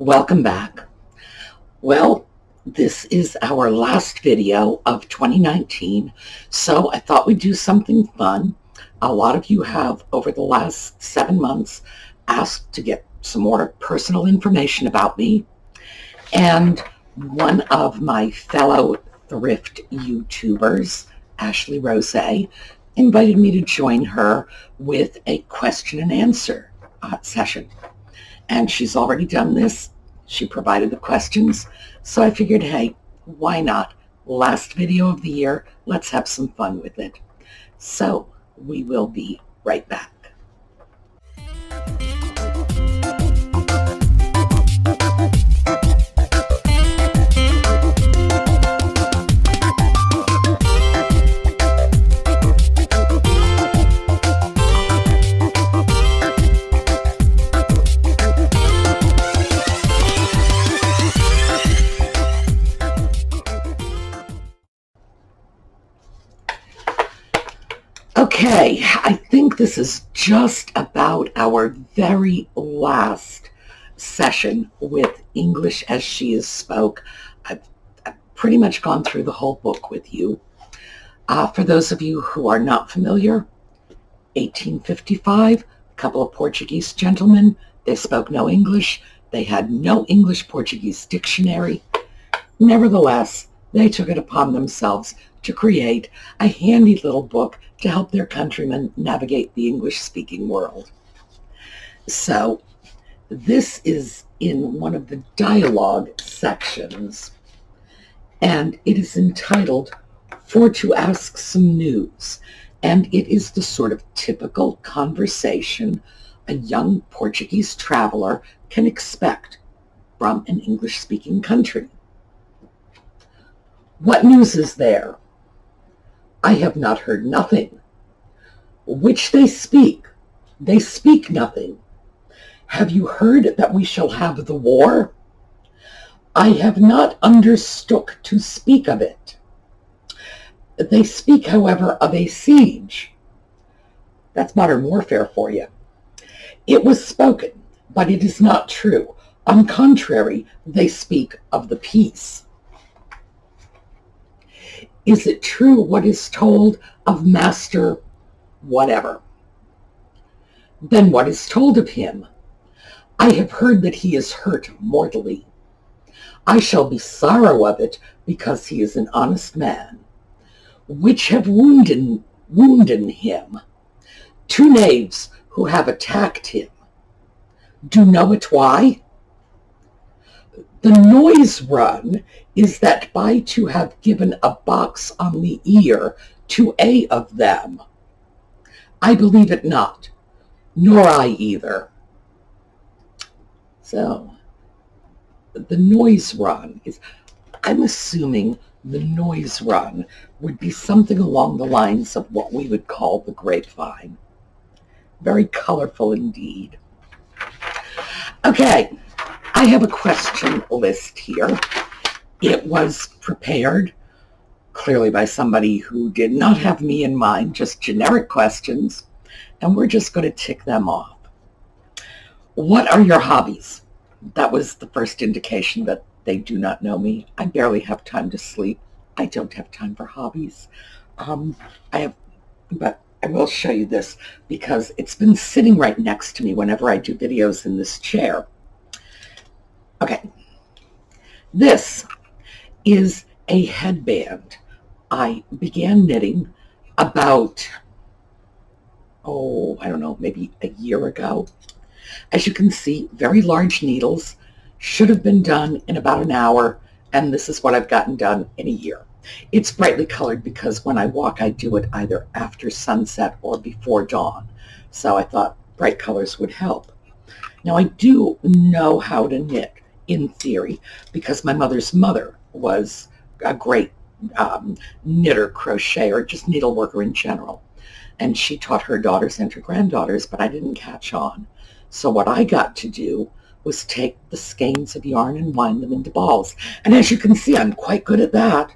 Welcome back. Well, this is our last video of 2019, so I thought we'd do something fun. A lot of you have, over the last 7 months, asked to get some more personal information about me, and one of my fellow thrift YouTubers, Ashley Rose, invited me to join her with a question and answer session. And she's already done this. She provided the questions. So I figured, hey, why not? Last video of the year, let's have some fun with it. So we will be right back. Okay, I think this is just about our very last session with English as She Is Spoke. I've pretty much gone through the whole book with you. For those of you who are not familiar, 1855, a couple of Portuguese gentlemen, they spoke no English. They had no English-Portuguese dictionary. Nevertheless, they took it upon themselves to create a handy little book to help their countrymen navigate the English-speaking world. So this is in one of the dialogue sections, and it is entitled For to Ask Some News, and it is the sort of typical conversation a young Portuguese traveler can expect from an English-speaking country. What news is there? I have not heard nothing. Which they speak nothing. Have you heard that we shall have the war? I have not understood to speak of it. They speak, however, of a siege. That's modern warfare for you. It was spoken, but it is not true. On contrary, they speak of the peace. Is it true what is told of Master whatever? Then what is told of him? I have heard that he is hurt mortally. I shall be sorrow of it, because he is an honest man. Which have wounded him? 2 knaves who have attacked him. Do know it why? The noise run is that by to have given a box on the ear to a of them. I believe it not, nor I either. So, the noise run is, I'm assuming the noise run would be something along the lines of what we would call the grapevine. Very colorful indeed. Okay. I have a question list here. It was prepared clearly by somebody who did not have me in mind, just generic questions, and we're just going to tick them off. What are your hobbies? That was the first indication that they do not know me. I barely have time to sleep. I don't have time for hobbies. But I will show you this because it's been sitting right next to me whenever I do videos in this chair. Okay, this is a headband I began knitting about, I don't know, maybe a year ago. As you can see, very large needles, should have been done in about an hour, and this is what I've gotten done in a year. It's brightly colored because when I walk, I do it either after sunset or before dawn. So I thought bright colors would help. Now I do know how to knit, in theory, because my mother's mother was a great knitter, crocheter, just needleworker in general. And she taught her daughters and her granddaughters, but I didn't catch on. So what I got to do was take the skeins of yarn and wind them into balls. And as you can see, I'm quite good at that.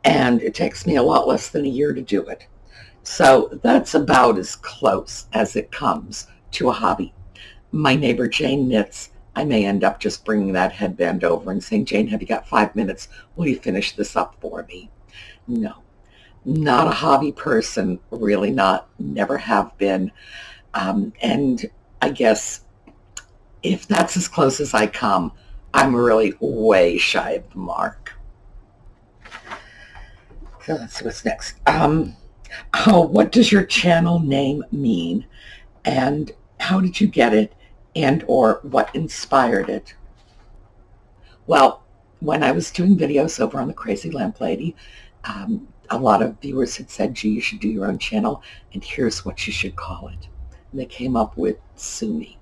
And it takes me a lot less than a year to do it. So that's about as close as it comes to a hobby. My neighbor Jane knits, I may end up just bringing that headband over and saying, Jane, have you got 5 minutes? Will you finish this up for me? No, not a hobby person, really not, never have been. And I guess if that's as close as I come, I'm really way shy of the mark. So let's see what's next. What does your channel name mean? And how did you get it? And or what inspired it? Well, when I was doing videos over on the Crazy Lamp Lady, a lot of viewers had said, gee, you should do your own channel, and here's what you should call it. And they came up with Sue Me.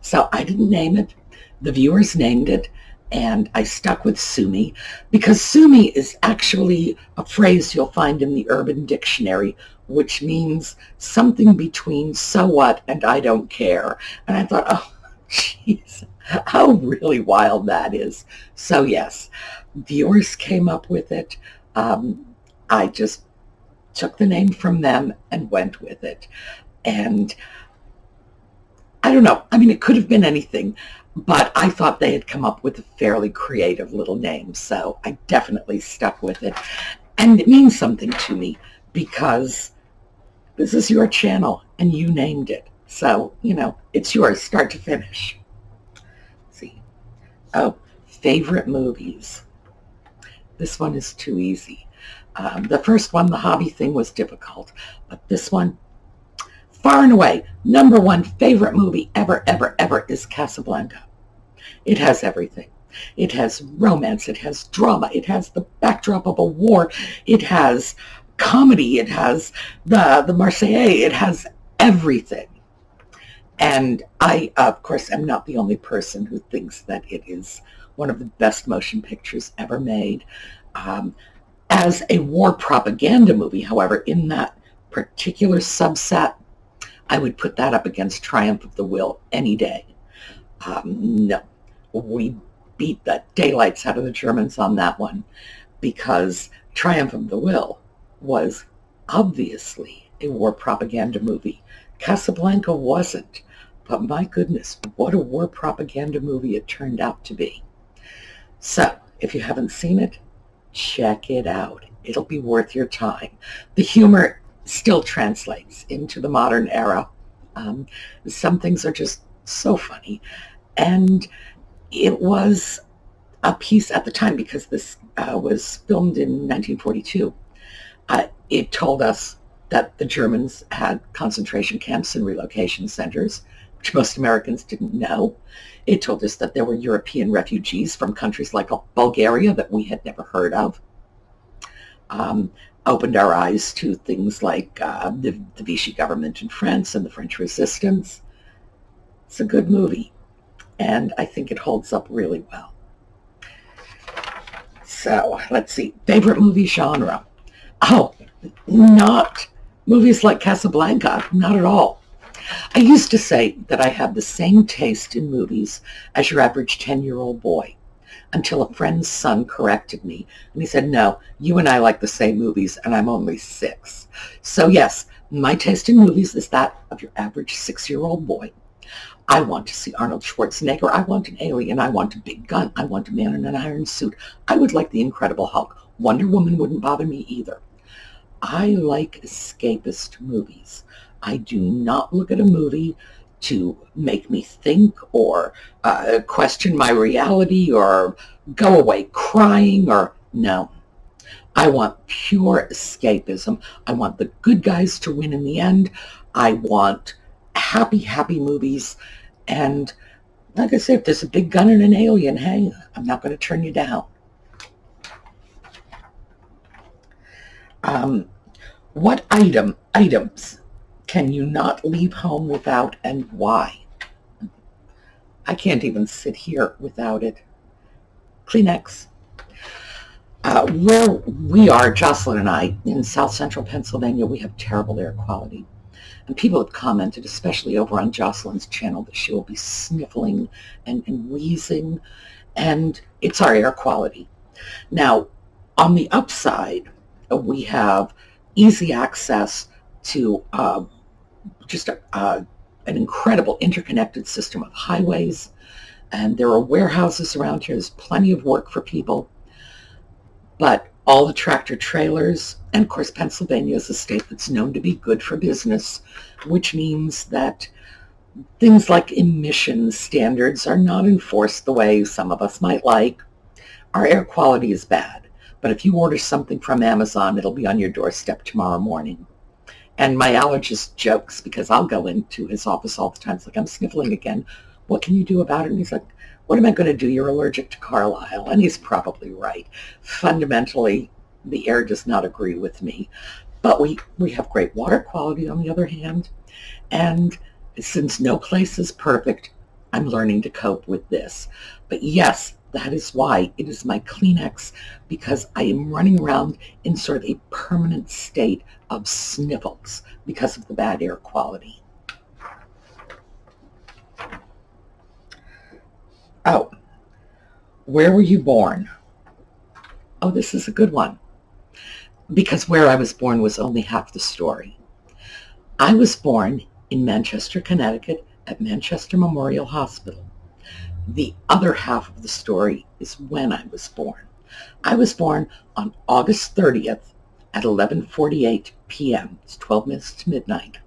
So I didn't name it. The viewers named it, and I stuck with Sue Me, because Sue Me is actually a phrase you'll find in the Urban Dictionary, which means something between so what and I don't care. And I thought, oh, jeez, how really wild that is. So yes, viewers came up with it. I just took the name from them and went with it. And I don't know. I mean, it could have been anything, but I thought they had come up with a fairly creative little name, so I definitely stuck with it. And it means something to me because this is your channel and you named it. So, it's yours, start to finish. Let's see. Oh, favorite movies. This one is too easy. The first one, the hobby thing, was difficult, but this one, far and away, number one favorite movie ever, ever, ever is Casablanca. It has everything. It has romance. It has drama. It has the backdrop of a war. It has comedy. It has the Marseillaise. It has everything. And I, of course, am not the only person who thinks that it is one of the best motion pictures ever made. As a war propaganda movie, however, in that particular subset, I would put that up against Triumph of the Will any day. No, we beat the daylights out of the Germans on that one, because Triumph of the Will was obviously a war propaganda movie. Casablanca wasn't, but my goodness, what a war propaganda movie it turned out to be. So, if you haven't seen it, check it out. It'll be worth your time. The humor still translates into the modern era. Some things are just so funny. And it was a piece at the time, because this was filmed in 1942. It told us that the Germans had concentration camps and relocation centers, which most Americans didn't know. It told us that there were European refugees from countries like Bulgaria that we had never heard of. Opened our eyes to things like the Vichy government in France and the French resistance. It's a good movie, and I think it holds up really well. So, let's see. Favorite movie genre? Oh, not movies like Casablanca, not at all. I used to say that I have the same taste in movies as your average 10-year-old boy, until a friend's son corrected me, and he said, no, you and I like the same movies, and I'm only 6. So yes, my taste in movies is that of your average 6-year-old boy. I want to see Arnold Schwarzenegger. I want an alien. I want a big gun. I want a man in an iron suit. I would like the Incredible Hulk. Wonder Woman wouldn't bother me either. I like escapist movies. I do not look at a movie to make me think or question my reality or go away crying or no. I want pure escapism. I want the good guys to win in the end. I want happy, happy movies. And like I said, if there's a big gun and an alien, hey, I'm not going to turn you down. What items can you not leave home without, and why? I can't even sit here without it. Kleenex. Where we are, Jocelyn and I, in South Central Pennsylvania, we have terrible air quality. And people have commented, especially over on Jocelyn's channel, that she will be sniffling and wheezing, and it's our air quality. Now, on the upside, we have easy access to just an incredible interconnected system of highways. And there are warehouses around here. There's plenty of work for people. But all the tractor trailers, and of course Pennsylvania is a state that's known to be good for business, which means that things like emissions standards are not enforced the way some of us might like. Our air quality is bad, but if you order something from Amazon, it'll be on your doorstep tomorrow morning. And my allergist jokes because I'll go into his office all the time. It's like, I'm sniffling again. What can you do about it? And he's like, what am I going to do? You're allergic to Carlisle. And he's probably right. Fundamentally, the air does not agree with me. But we have great water quality on the other hand. And since no place is perfect, I'm learning to cope with this. But yes, that is why it is my Kleenex, because I am running around in sort of a permanent state of sniffles because of the bad air quality. Oh, where were you born? Oh, this is a good one, because where I was born was only half the story. I was born in Manchester, Connecticut at Manchester Memorial Hospital. The other half of the story is when I was born. I was born on August 30th at 11:48 p.m. It's 12 minutes to midnight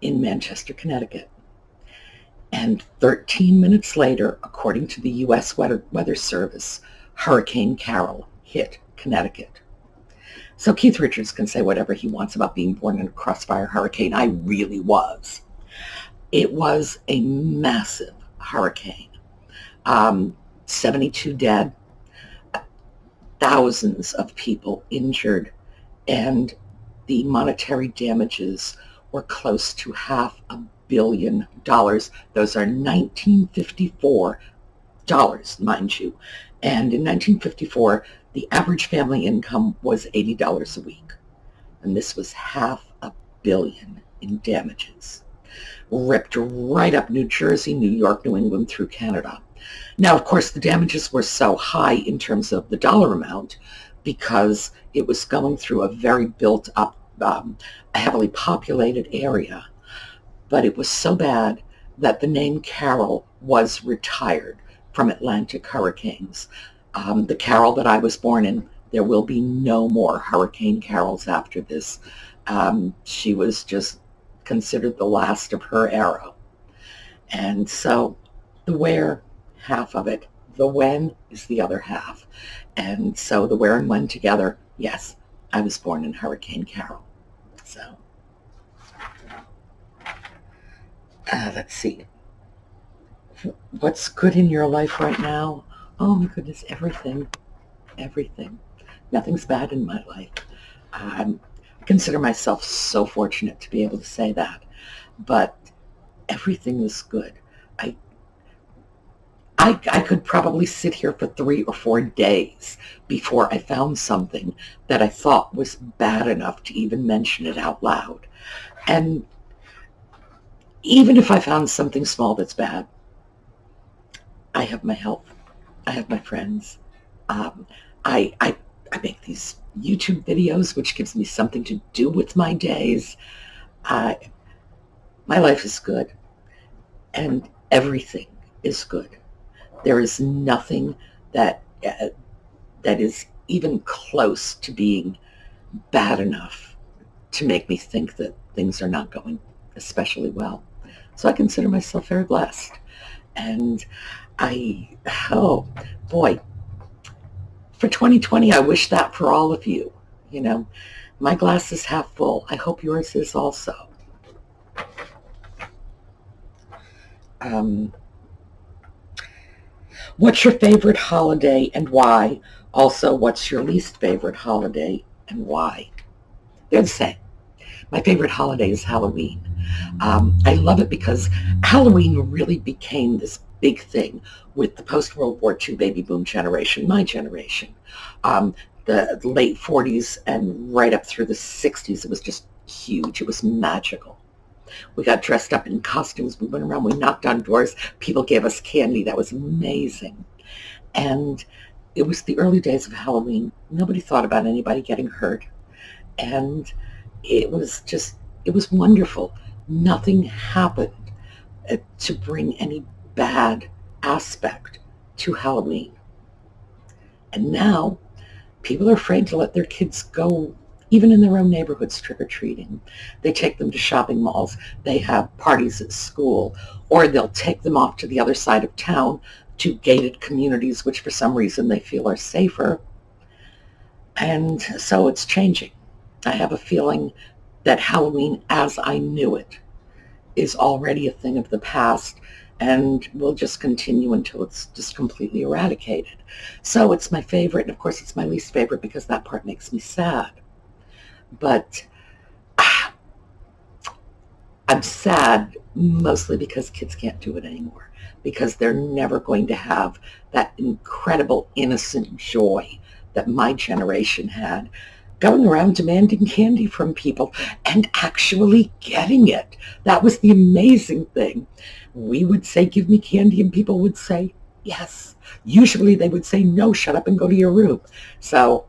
in Manchester, Connecticut. And 13 minutes later, according to the U.S. Weather Service, Hurricane Carol hit Connecticut. So Keith Richards can say whatever he wants about being born in a crossfire hurricane. I really was. It was a massive hurricane. 72 dead, thousands of people injured, and the monetary damages were close to $500 million. Those are 1954 dollars, mind you. And in 1954, the average family income was $80 a week. And this was $500 million in damages. Ripped right up New Jersey, New York, New England, through Canada. Now, of course, the damages were so high in terms of the dollar amount because it was going through a very built-up, heavily populated area. But it was so bad that the name Carol was retired from Atlantic hurricanes. The Carol that I was born in, there will be no more Hurricane Carols after this. She was just considered the last of her era. And so the where, half of it. The when is the other half. And so the where and when together, yes, I was born in Hurricane Carol. So, let's see. What's good in your life right now? Oh my goodness, everything. Everything. Nothing's bad in my life. I consider myself so fortunate to be able to say that. But everything is good. I could probably sit here for 3 or 4 days before I found something that I thought was bad enough to even mention it out loud. And even if I found something small that's bad, I have my health. I have my friends. I make these YouTube videos, which gives me something to do with my days. My life is good, and everything is good. There is nothing that is even close to being bad enough to make me think that things are not going especially well. So I consider myself very blessed. And oh boy, for 2020, I wish that for all of you. You know, my glass is half full. I hope yours is also. What's your favorite holiday and why? Also, what's your least favorite holiday and why? They're the same. My favorite holiday is Halloween. I love it because Halloween really became this big thing with the post-World War II baby boom generation, my generation. The late 40s and right up through the 60s, it was just huge. It was magical. We got dressed up in costumes. We went around. We knocked on doors. People gave us candy. That was amazing. And it was the early days of Halloween. Nobody thought about anybody getting hurt. And it was wonderful. Nothing happened to bring any bad aspect to Halloween. And now people are afraid to let their kids go even in their own neighborhoods trick-or-treating. They take them to shopping malls. They have parties at school, or they'll take them off to the other side of town to gated communities, which for some reason they feel are safer. And so it's changing. I have a feeling that Halloween as I knew it is already a thing of the past and will just continue until it's just completely eradicated. So it's my favorite, and of course it's my least favorite because that part makes me sad. But I'm sad mostly because kids can't do it anymore, because they're never going to have that incredible innocent joy that my generation had, going around demanding candy from people and actually getting it. That was the amazing thing. We would say, give me candy, and people would say, yes. Usually they would say, no, shut up and go to your room. So,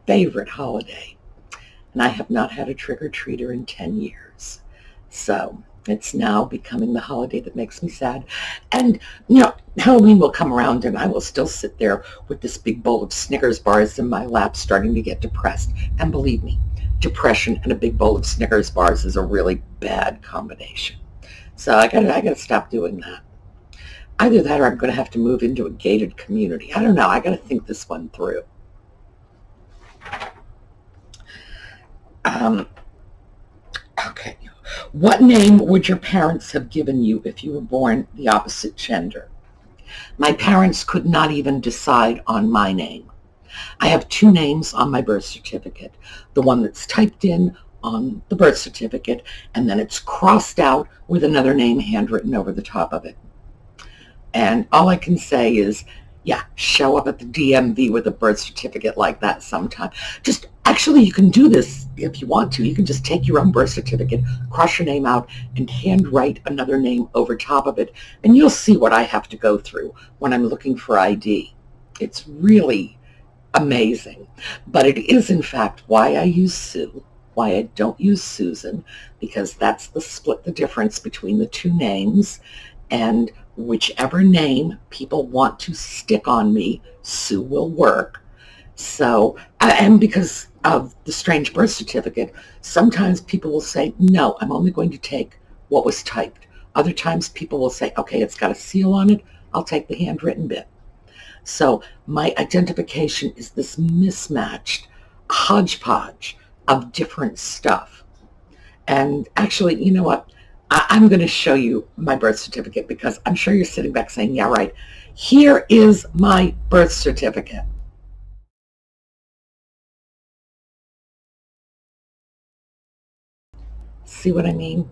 favorite holiday. And I have not had a trick-or-treater in 10 years. So it's now becoming the holiday that makes me sad. And, Halloween will come around and I will still sit there with this big bowl of Snickers bars in my lap starting to get depressed. And believe me, depression and a big bowl of Snickers bars is a really bad combination. So I gotta stop doing that. Either that or I'm going to have to move into a gated community. I don't know. I got to think this one through. Okay. What name would your parents have given you if you were born the opposite gender? My parents could not even decide on my name. I have two names on my birth certificate. The one that's typed in on the birth certificate, and then it's crossed out with another name handwritten over the top of it. And all I can say is, show up at the DMV with a birth certificate like that sometime. Actually, you can do this if you want to. You can just take your own birth certificate, cross your name out, and handwrite another name over top of it. And you'll see what I have to go through when I'm looking for ID. It's really amazing. But it is, in fact, why I use Sue, why I don't use Susan, because that's the difference between the two names. And whichever name people want to stick on me, Sue will work. So, and because of the strange birth certificate, sometimes people will say, no, I'm only going to take what was typed. Other times people will say, okay, it's got a seal on it, I'll take the handwritten bit. So my identification is this mismatched hodgepodge of different stuff. And actually, you know what? I'm going to show you my birth certificate because I'm sure you're sitting back saying, yeah, right. Here is my birth certificate. See what I mean?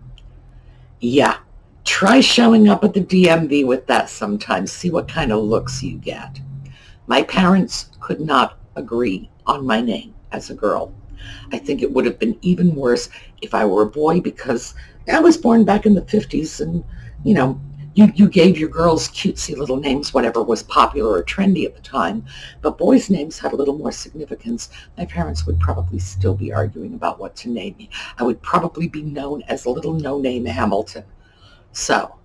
Yeah. Try showing up at the DMV with that sometime. See what kind of looks you get. My parents could not agree on my name as a girl. I think it would have been even worse if I were a boy because I was born back in the 50s and, you gave your girls cutesy little names, whatever was popular or trendy at the time. But boys' names had a little more significance. My parents would probably still be arguing about what to name me. I would probably be known as little no-name Hamilton. So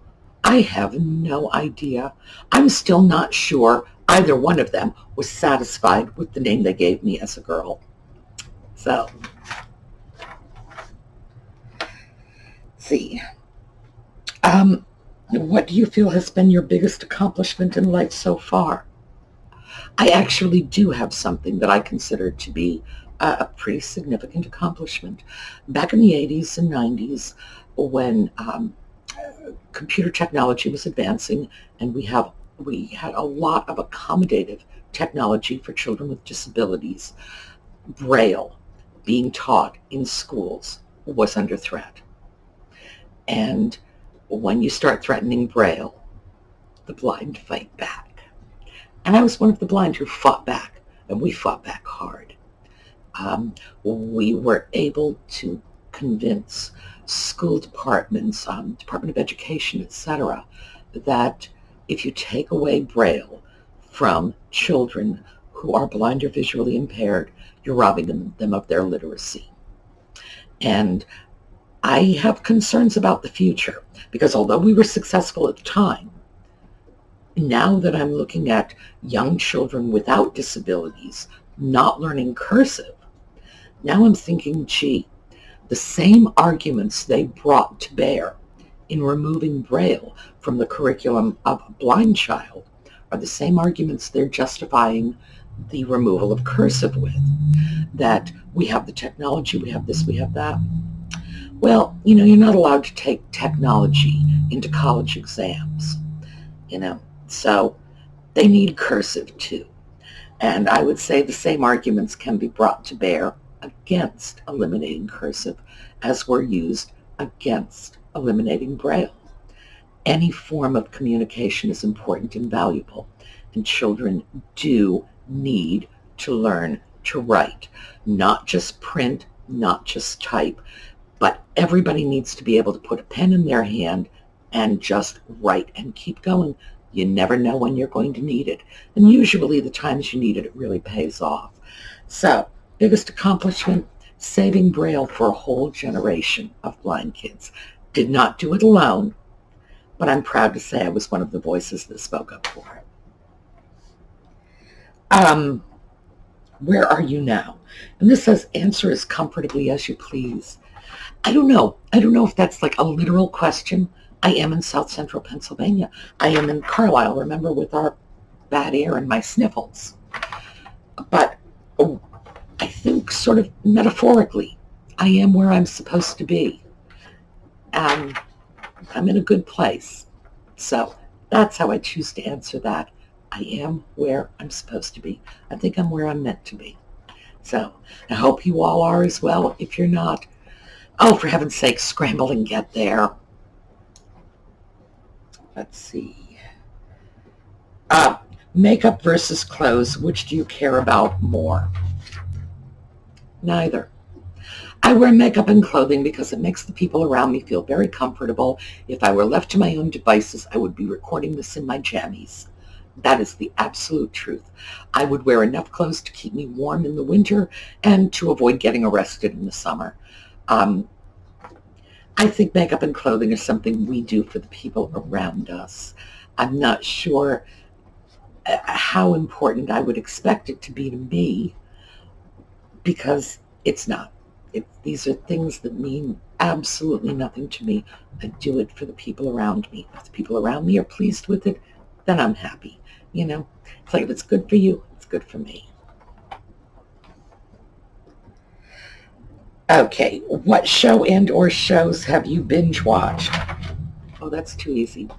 I have no idea. I'm still not sure either one of them was satisfied with the name they gave me as a girl. So, let's see. What do you feel has been your biggest accomplishment in life so far? I actually do have something that I consider to be a pretty significant accomplishment. Back in the 80s and 90s, when computer technology was advancing and we had a lot of accommodative technology for children with disabilities, Braille being taught in schools was under threat. And when you start threatening Braille, the blind fight back. And I was one of the blind who fought back, and we fought back hard. We were able to convince school departments, Department of Education, etc., that if you take away Braille from children who are blind or visually impaired, you're robbing them of their literacy. And I have concerns about the future because although we were successful at the time, Now that I'm looking at young children without disabilities not learning cursive, now I'm thinking, gee, the same arguments they brought to bear in removing Braille from the curriculum of a blind child are the same arguments they're justifying the removal of cursive with. That we have the technology, we have this, we have that. Well, you're not allowed to take technology into college exams, so they need cursive too. And I would say the same arguments can be brought to bear against eliminating cursive as were used against eliminating Braille. Any form of communication is important and valuable, and children do need to learn to write. Not just print, not just type, but everybody needs to be able to put a pen in their hand and just write and keep going. You never know when you're going to need it. And usually the times you need it, it really pays off. So, biggest accomplishment, saving Braille for a whole generation of blind kids. Did not do it alone, but I'm proud to say I was one of the voices that spoke up for it. Where are you now? And this says, answer as comfortably as you please. I don't know. I don't know if that's like a literal question. I am in South Central Pennsylvania. I am in Carlisle, remember, with our bad air and my sniffles. But I think sort of metaphorically, I am where I'm supposed to be. I'm in a good place. So that's how I choose to answer that. I am where I'm supposed to be. I think I'm where I'm meant to be. So I hope you all are as well. If you're not, oh, for heaven's sake, scramble and get there. Let's see. Makeup versus clothes. Which do you care about more? Neither. I wear makeup and clothing because it makes the people around me feel very comfortable. If I were left to my own devices, I would be recording this in my jammies. That is the absolute truth. I would wear enough clothes to keep me warm in the winter and to avoid getting arrested in the summer. I think makeup and clothing is something we do for the people around us. I'm not sure how important I would expect it to be to me, because it's not. These are things that mean absolutely nothing to me. I do it for the people around me. If the people around me are pleased with it, then I'm happy. It's like, if it's good for you, it's good for me. Okay, what show and or shows have you binge watched? Oh, that's too easy.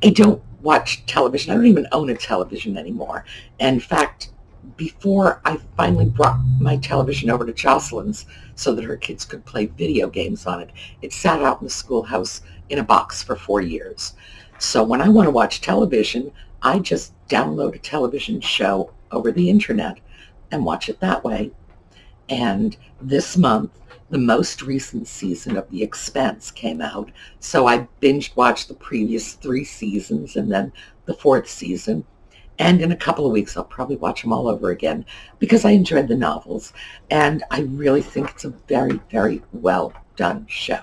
I don't watch television. I don't even own a television anymore. In fact, before I finally brought my television over to Jocelyn's so that her kids could play video games on it, it sat out in the schoolhouse in a box for 4 years. So when I want to watch television, I just download a television show over the internet and watch it that way. And this month, the most recent season of The Expanse came out, so I binge watched the previous 3 seasons and then the 4th season. And in a couple of weeks, I'll probably watch them all over again because I enjoyed the novels. And I really think it's a very, very well done show.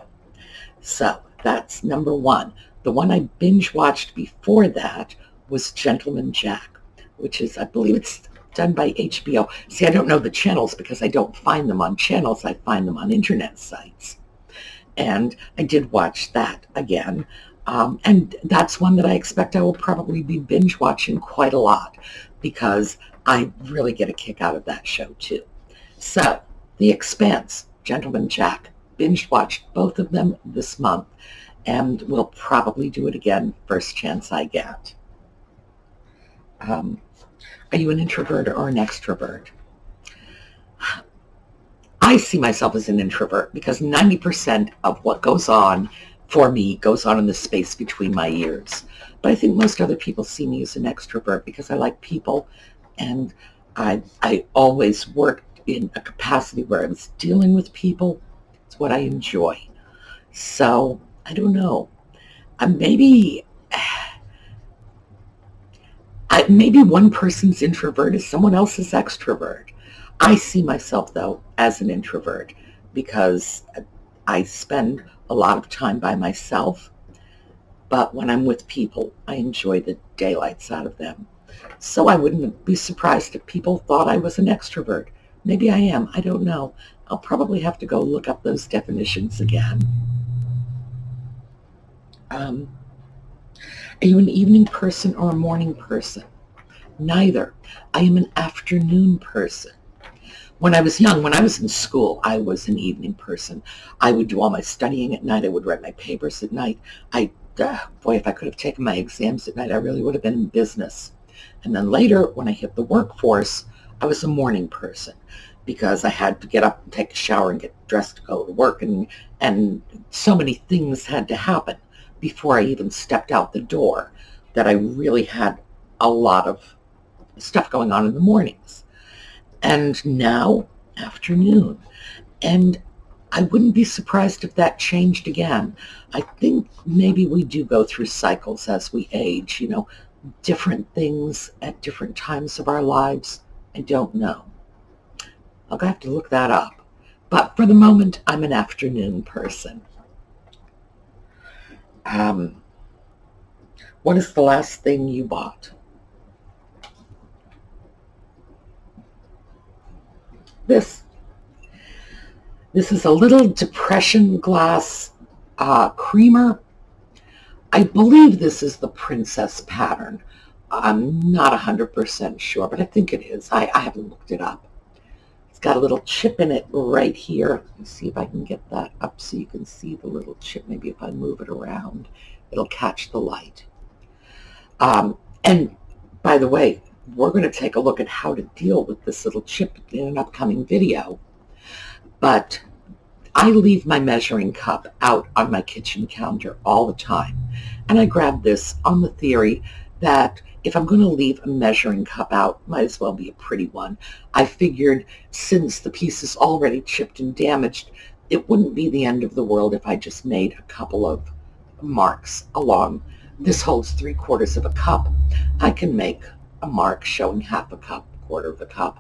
So that's number 1. The one I binge watched before that was Gentleman Jack, which is, I believe it's done by HBO. See, I don't know the channels because I don't find them on channels. I find them on internet sites. And I did watch that again. And that's one that I expect I will probably be binge watching quite a lot because I really get a kick out of that show too. So, The Expanse, Gentleman Jack, binge watched both of them this month, and will probably do it again first chance I get. Are you an introvert or an extrovert? I see myself as an introvert because 90% of what goes on for me goes on in the space between my ears. But I think most other people see me as an extrovert because I like people, and I always worked in a capacity where I was dealing with people. It's what I enjoy. So, I don't know. Maybe one person's introvert is someone else's extrovert. I see myself, though, as an introvert because I spend a lot of time by myself, But when I'm with people, I enjoy the daylights out of them. So I wouldn't be surprised if people thought I was an extrovert. Maybe I am. I don't know. I'll probably have to go look up those definitions again. Are you an evening person or a morning person? Neither. I am an afternoon person. When I was young, when I was in school, I was an evening person. I would do all my studying at night. I would write my papers at night. Boy, if I could have taken my exams at night, I really would have been in business. And then later, when I hit the workforce, I was a morning person because I had to get up and take a shower and get dressed to go to work, and so many things had to happen before I even stepped out the door that I really had a lot of stuff going on in the mornings. And now, afternoon. And I wouldn't be surprised if that changed again. I think maybe we do go through cycles as we age, different things at different times of our lives. I don't know. I'll have to look that up. But for the moment, I'm an afternoon person. What is the last thing you bought? This is a little depression glass creamer. I believe this is the princess pattern. I'm not 100% sure, but I think it is. I haven't looked it up. It's got a little chip in it right here. Let's see if I can get that up so you can see the little chip. Maybe if I move it around, it'll catch the light. And by the way, we're going to take a look at how to deal with this little chip in an upcoming video. But I leave my measuring cup out on my kitchen counter all the time. And I grabbed this on the theory that if I'm going to leave a measuring cup out, might as well be a pretty one. I figured since the piece is already chipped and damaged, it wouldn't be the end of the world if I just made a couple of marks along. This holds 3/4 of a cup. I can make a mark showing half a cup, 1/4 of a cup,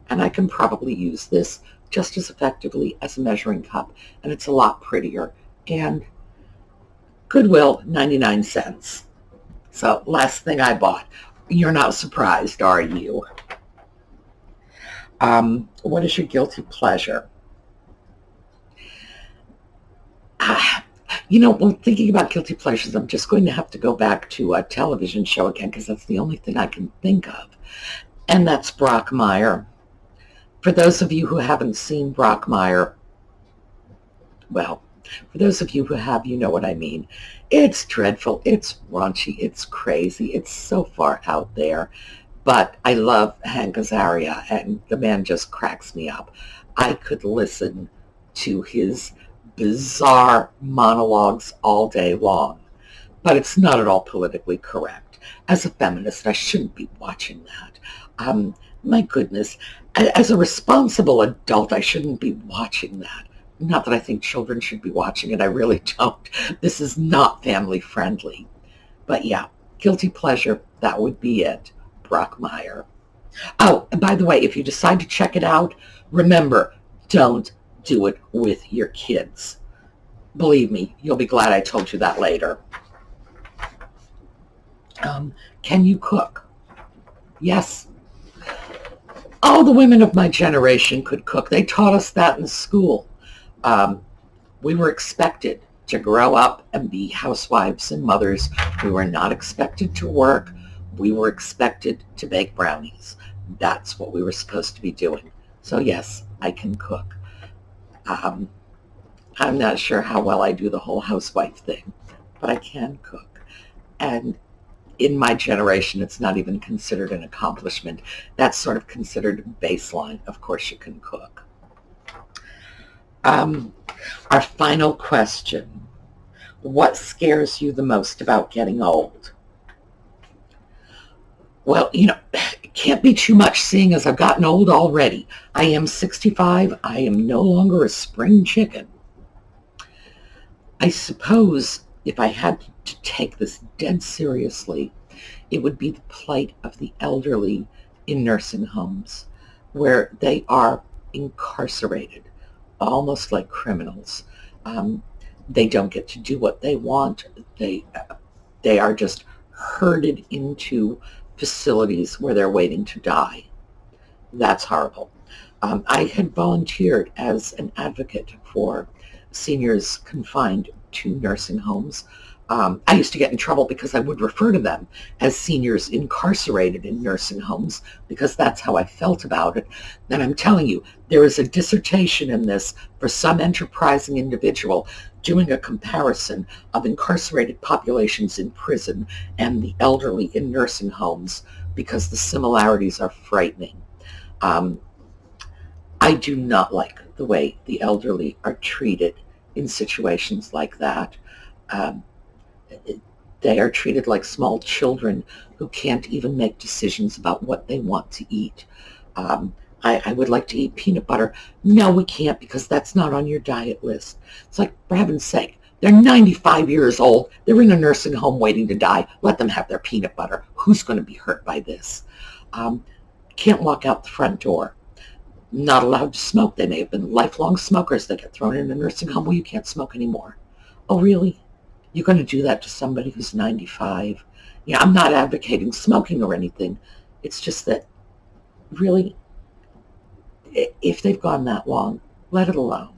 and I can probably use this just as effectively as a measuring cup, and it's a lot prettier. And Goodwill, 99 cents. So last thing I bought. You're not surprised, are you? What is your guilty pleasure? When thinking about guilty pleasures, I'm just going to have to go back to a television show again because that's the only thing I can think of. And that's Brockmire. For those of you who haven't seen Brockmire, well, for those of you who have, you know what I mean. It's dreadful. It's raunchy. It's crazy. It's so far out there. But I love Hank Azaria, and the man just cracks me up. I could listen to his bizarre monologues all day long, but it's not at all politically correct. As a feminist, I shouldn't be watching that. My goodness, as a responsible adult, I shouldn't be watching that. Not that I think children should be watching it. I really don't. This is not family friendly. But yeah, guilty pleasure, that would be it. Brockmire. Oh, and by the way, if you decide to check it out, remember, don't do it with your kids. Believe me, you'll be glad I told you that later. Can you cook? Yes. All the women of my generation could cook. They taught us that in school. We were expected to grow up and be housewives and mothers. We were not expected to work. We were expected to bake brownies. That's what we were supposed to be doing. So yes, I can cook. I'm not sure how well I do the whole housewife thing, but I can cook. And in my generation, it's not even considered an accomplishment. That's sort of considered baseline. Of course you can cook. Our final question. What scares you the most about getting old? Well, it can't be too much seeing as I've gotten old already. I am 65. I am no longer a spring chicken. I suppose if I had to take this dead seriously, it would be the plight of the elderly in nursing homes where they are incarcerated, almost like criminals. They don't get to do what they want. They are just herded into facilities where they're waiting to die. That's horrible. I had volunteered as an advocate for seniors confined to nursing homes. I used to get in trouble because I would refer to them as seniors incarcerated in nursing homes because that's how I felt about it. And I'm telling you, there is a dissertation in this for some enterprising individual doing a comparison of incarcerated populations in prison and the elderly in nursing homes because the similarities are frightening. I do not like the way the elderly are treated in situations like that. Um, they are treated like small children who can't even make decisions about what they want to eat. I would like to eat peanut butter. No, we can't because that's not on your diet list. It's like, for heaven's sake, they're 95 years old. They're in a nursing home waiting to die. Let them have their peanut butter. Who's going to be hurt by this? Can't walk out the front door. Not allowed to smoke. They may have been lifelong smokers. They get thrown in a nursing home where you can't smoke anymore. Oh, really? You're going to do that to somebody who's 95? Yeah, I'm not advocating smoking or anything. It's just that, really, if they've gone that long, let it alone.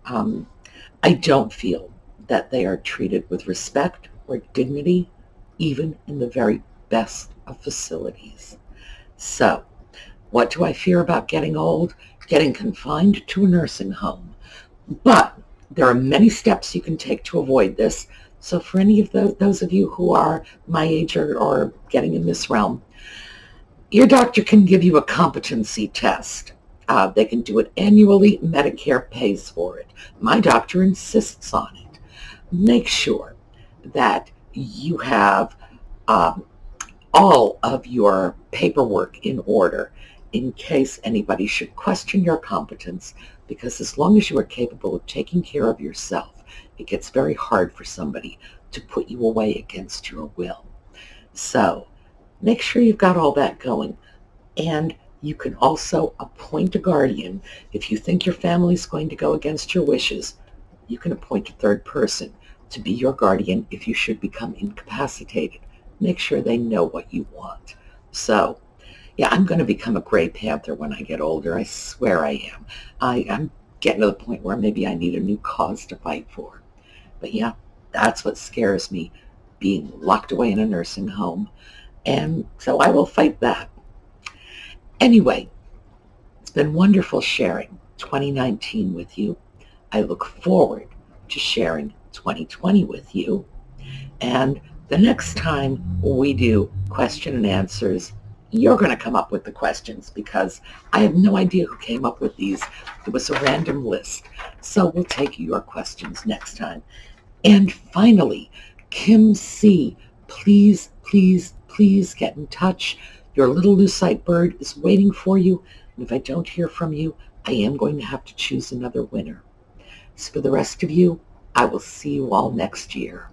I don't feel that they are treated with respect or dignity, even in the very best of facilities. So, what do I fear about getting old? Getting confined to a nursing home. But there are many steps you can take to avoid this. So for any of those of you who are my age or getting in this realm, your doctor can give you a competency test. They can do it annually. Medicare pays for it. My doctor insists on it. Make sure that you have all of your paperwork in order in case anybody should question your competence, because as long as you are capable of taking care of yourself, it gets very hard for somebody to put you away against your will. So make sure you've got all that going. And you can also appoint a guardian. If you think your family's going to go against your wishes, you can appoint a third person to be your guardian if you should become incapacitated. Make sure they know what you want. So, yeah, I'm going to become a gray panther when I get older. I swear I am. I'm getting to the point where maybe I need a new cause to fight for. But yeah, that's what scares me, being locked away in a nursing home. And so I will fight that. Anyway, it's been wonderful sharing 2019 with you. I look forward to sharing 2020 with you. And the next time we do question and answers, you're going to come up with the questions because I have no idea who came up with these. It was a random list. So we'll take your questions next time. And finally, Kim C., please, please, please get in touch. Your little lucite bird is waiting for you. And if I don't hear from you, I am going to have to choose another winner. So for the rest of you, I will see you all next year.